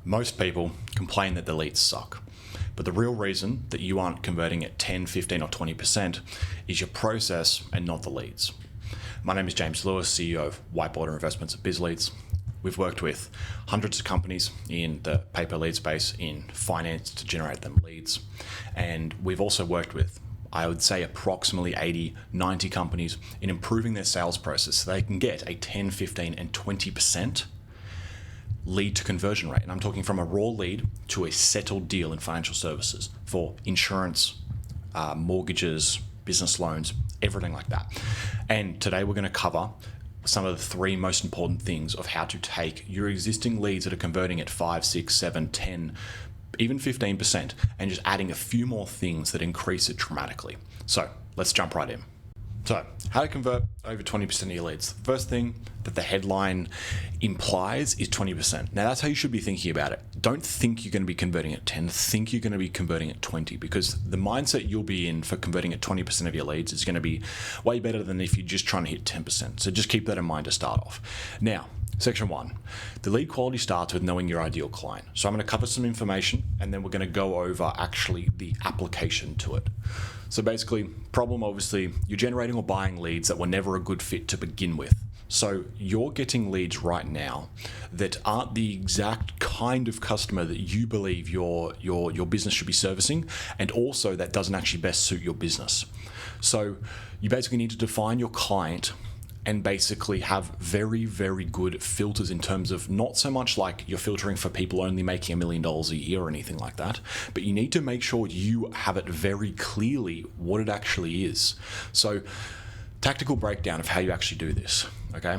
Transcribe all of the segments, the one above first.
Most people complain that their leads suck, but the real reason that you aren't converting at 10, 15 or 20% is your process and not the leads. My name is James Lewis, CEO of Whiteboarder Investments at BizLeads. We've worked with hundreds of companies in the pay-per-lead space in finance to generate them leads. And we've also worked with, I would say, approximately 80, 90 companies in improving their sales process so they can get a 10, 15 and 20% lead to conversion rate. And I'm talking from a raw lead to a settled deal in financial services for insurance, mortgages, business loans, everything like that. And today we're going to cover some of the three most important things of how to take your existing leads that are converting at 5, 6, 7, 10, even 15%, and just adding a few more things that increase it dramatically. So let's jump right in. So how to convert over 20% of your leads. The first thing that the headline implies is 20%. Now that's how you should be thinking about it. Don't think you're going to be converting at 10, think you're going to be converting at 20, because the mindset you'll be in for converting at 20% of your leads is going to be way better than if you're just trying to hit 10%. So just keep that in mind to start off. Now, Section 1, the lead quality starts with knowing your ideal client. So I'm going to cover some information and then we're going to go over actually the application to it. So basically, problem obviously, you're generating or buying leads that were never a good fit to begin with. So you're getting leads right now that aren't the exact kind of customer that you believe your business should be servicing, and also that doesn't actually best suit your business. So you basically need to define your client and basically have very, very good filters in terms of not so much like you're filtering for people only making $1 million a year or anything like that, but you need to make sure you have it very clearly what it actually is. So tactical breakdown of how you actually do this, okay,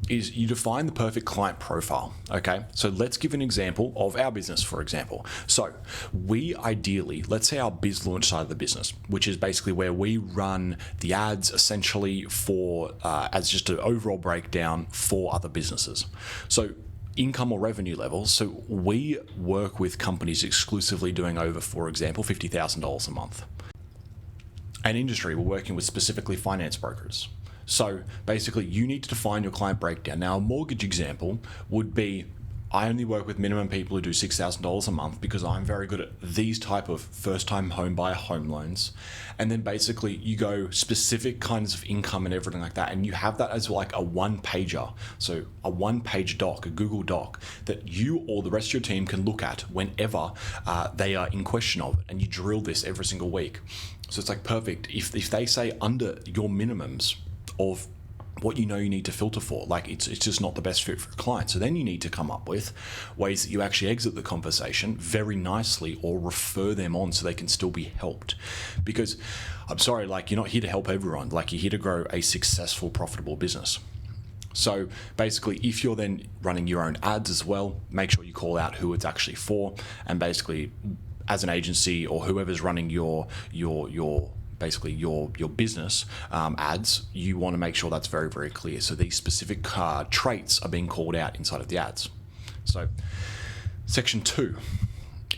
is you define the perfect client profile, okay? So let's give an example of our business, for example. So we ideally, let's say our biz launch side of the business, which is basically where we run the ads essentially for, as just an overall breakdown for other businesses. So income or revenue levels. So we work with companies exclusively doing over, for example, $50,000 a month. And industry, we're working with specifically finance brokers. So basically, you need to define your client breakdown. Now, a mortgage example would be, I only work with minimum people who do $6,000 a month because I'm very good at these type of first-time home buyer home loans. And then basically, you go specific kinds of income and everything like that, and you have that as like a one-pager. So a one-page doc, a Google Doc, that you or the rest of your team can look at whenever they are in question of it. And you drill this every single week. So it's like perfect. If they say under your minimums of what you know you need to filter for, like it's just not the best fit for a client. So then you need to come up with ways that you actually exit the conversation very nicely or refer them on so they can still be helped. Because I'm sorry, like you're not here to help everyone, like you're here to grow a successful, profitable business. So basically, if you're then running your own ads as well, make sure you call out who it's actually for, and basically as an agency or whoever's running your business ads, you want to make sure that's very, very clear. So these specific traits are being called out inside of the ads. So section 2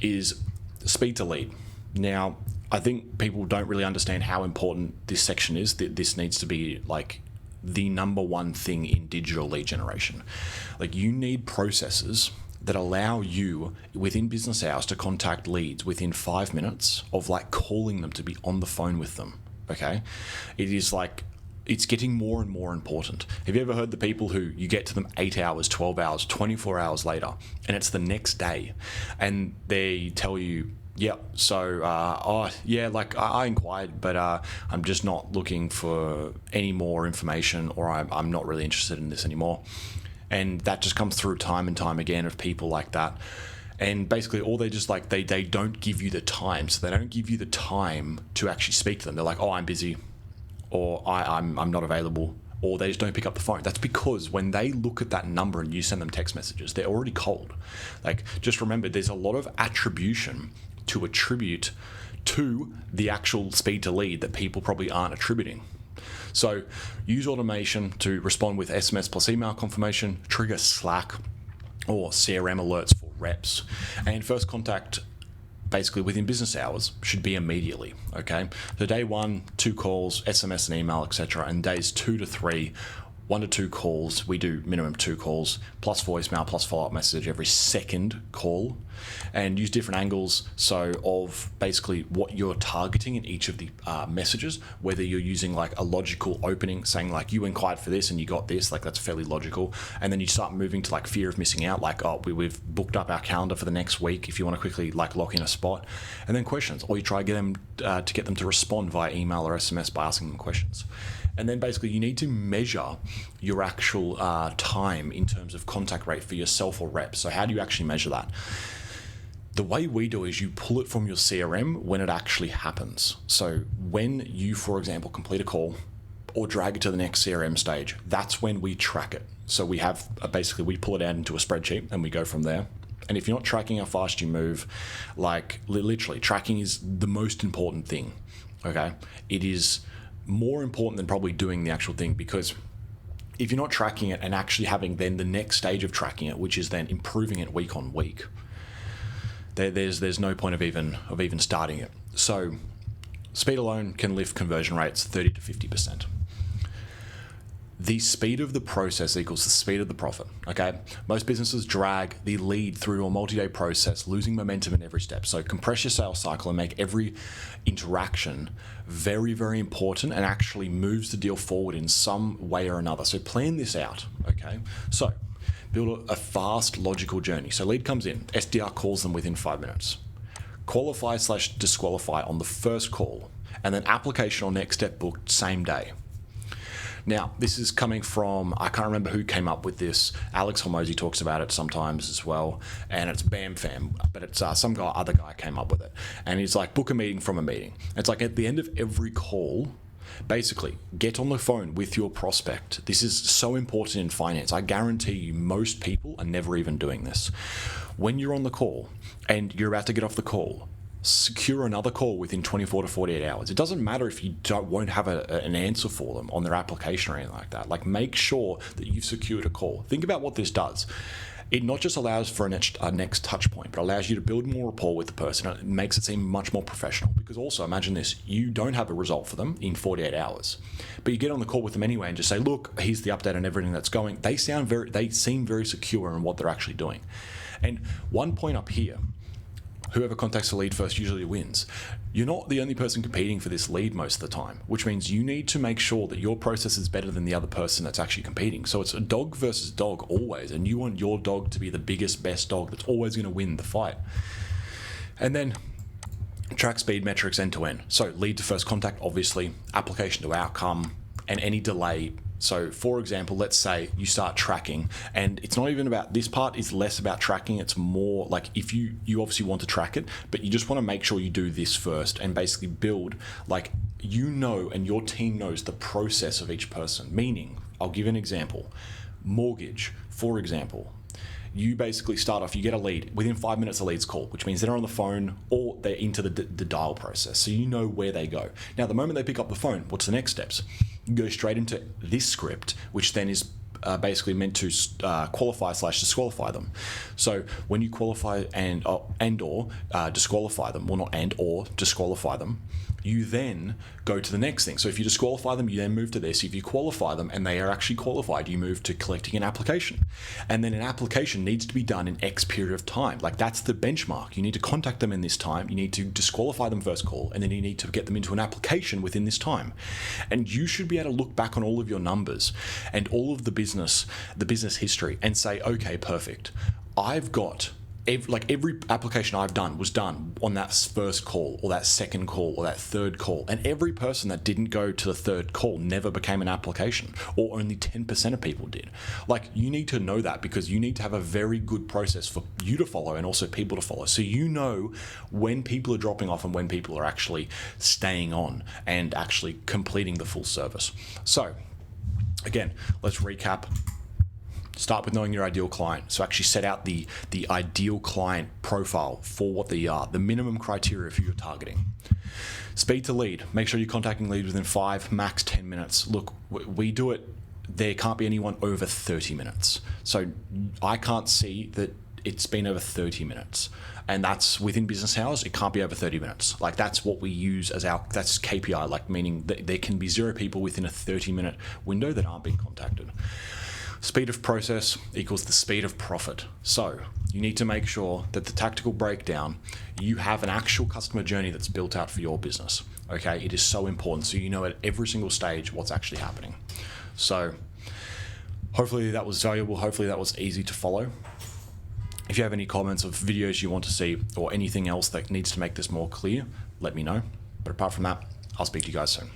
is speed to lead. Now, I think people don't really understand how important this section is. This needs to be like the number one thing in digital lead generation. Like you need processes that allow you within business hours to contact leads within 5 minutes of like calling them, to be on the phone with them, okay? It is like, it's getting more and more important. Have you ever heard the people who you get to them 8 hours, 12 hours, 24 hours later, and it's the next day, and they tell you, yeah, so, I inquired, but I'm just not looking for any more information, or I'm not really interested in this anymore. And that just comes through time and time again of people like that. And basically all they just like, they don't give you the time. So they don't give you the time to actually speak to them. They're like, oh, I'm busy, or I'm not available, or they just don't pick up the phone. That's because when they look at that number and you send them text messages, they're already cold. Like, just remember, there's a lot of attribution to attribute to the actual speed to lead that people probably aren't attributing. So use automation to respond with SMS plus email confirmation, trigger Slack or CRM alerts for reps, and first contact basically within business hours should be immediately, okay? So day 1, 2 calls, SMS and email, etc. And days 2 to 3, 1 to 2 calls. We do minimum 2 calls, plus voicemail, plus follow-up message every second call, and use different angles. So of basically what you're targeting in each of the messages, whether you're using like a logical opening, saying like you inquired for this and you got this, like that's fairly logical. And then you start moving to like fear of missing out, like, oh, we've booked up our calendar for the next week if you want to quickly like lock in a spot. And then questions, or you try to get them to respond via email or SMS by asking them questions. And then basically you need to measure your actual time in terms of contact rate for yourself or reps. So how do you actually measure that? The way we do is you pull it from your CRM when it actually happens. So when you, for example, complete a call or drag it to the next CRM stage, that's when we track it. So we have basically we pull it out into a spreadsheet and we go from there. And if you're not tracking how fast you move, like literally tracking is the most important thing. Okay, it is more important than probably doing the actual thing, because if you're not tracking it and actually having then the next stage of tracking it, which is then improving it week on week, there's no point of even starting it. So speed alone can lift conversion rates 30 to 50%. The speed of the process equals the speed of the profit, okay? Most businesses drag the lead through a multi-day process, losing momentum in every step. So compress your sales cycle and make every interaction very, very important and actually moves the deal forward in some way or another. So plan this out, okay? So build a fast, logical journey. So lead comes in, SDR calls them within 5 minutes. Qualify/disqualify on the first call, and then application or next step booked same day. Now, this is coming from, I can't remember who came up with this. Alex Hormozy talks about it sometimes as well, and it's Bam Fam, but it's other guy came up with it. And he's like, book a meeting from a meeting. It's like at the end of every call, basically, get on the phone with your prospect. This is so important in finance. I guarantee you most people are never even doing this. When you're on the call and you're about to get off the call, secure another call within 24 to 48 hours. It doesn't matter if you won't have an answer for them on their application or anything like that. Like, make sure that you've secured a call. Think about what this does. It not just allows for a next touch point, but allows you to build more rapport with the person. It makes it seem much more professional, because also imagine this, you don't have a result for them in 48 hours, but you get on the call with them anyway and just say, look, here's the update on everything that's going. They seem very secure in what they're actually doing. And one point up here, whoever contacts the lead first usually wins. You're not the only person competing for this lead most of the time, which means you need to make sure that your process is better than the other person that's actually competing. So it's a dog versus dog always, and you want your dog to be the biggest, best dog that's always going to win the fight. And then track speed metrics end to end. So lead to first contact, obviously, application to outcome, and any delay. So for example, let's say you start tracking, and it's not even about, this part is less about tracking. It's more like, if you obviously want to track it, but you just want to make sure you do this first and basically build, like, and your team knows the process of each person. Meaning, I'll give an example. Mortgage, for example. You basically start off, you get a lead. Within 5 minutes, the lead's called, which means they're on the phone or they're into the dial process. So you know where they go. Now, the moment they pick up the phone, what's the next steps? You go straight into this script, which then is basically meant to qualify/disqualify them. So when you qualify and or disqualify them, well, not and or disqualify them, you then go to the next thing. So if you disqualify them, you then move to this. If you qualify them and they are actually qualified, you move to collecting an application. And then an application needs to be done in X period of time. Like, that's the benchmark. You need to contact them in this time. You need to disqualify them first call, and then you need to get them into an application within this time. And you should be able to look back on all of your numbers and all of the business history and say, okay, perfect. I've got every application I've done was done on that first call or that second call or that third call, and every person that didn't go to the third call never became an application, or only 10% of people did. Like, you need to know that, because you need to have a very good process for you to follow and also people to follow, so you know when people are dropping off and when people are actually staying on and actually completing the full service. So again, let's recap. Start with knowing your ideal client. So actually set out the ideal client profile for what they are, the minimum criteria for your targeting. Speed to lead. Make sure you're contacting leads within 5, max 10 minutes. Look, we do it. There can't be anyone over 30 minutes. So I can't see that it's been over 30 minutes. And that's within business hours. It can't be over 30 minutes. Like, that's what we use as that's KPI, like, meaning that there can be 0 people within a 30-minute window that aren't being contacted. Speed of process equals the speed of profit. So you need to make sure that the tactical breakdown, you have an actual customer journey that's built out for your business. Okay, it is so important. So you know at every single stage what's actually happening. So hopefully that was valuable. Hopefully that was easy to follow. If you have any comments of videos you want to see or anything else that needs to make this more clear, let me know. But apart from that, I'll speak to you guys soon.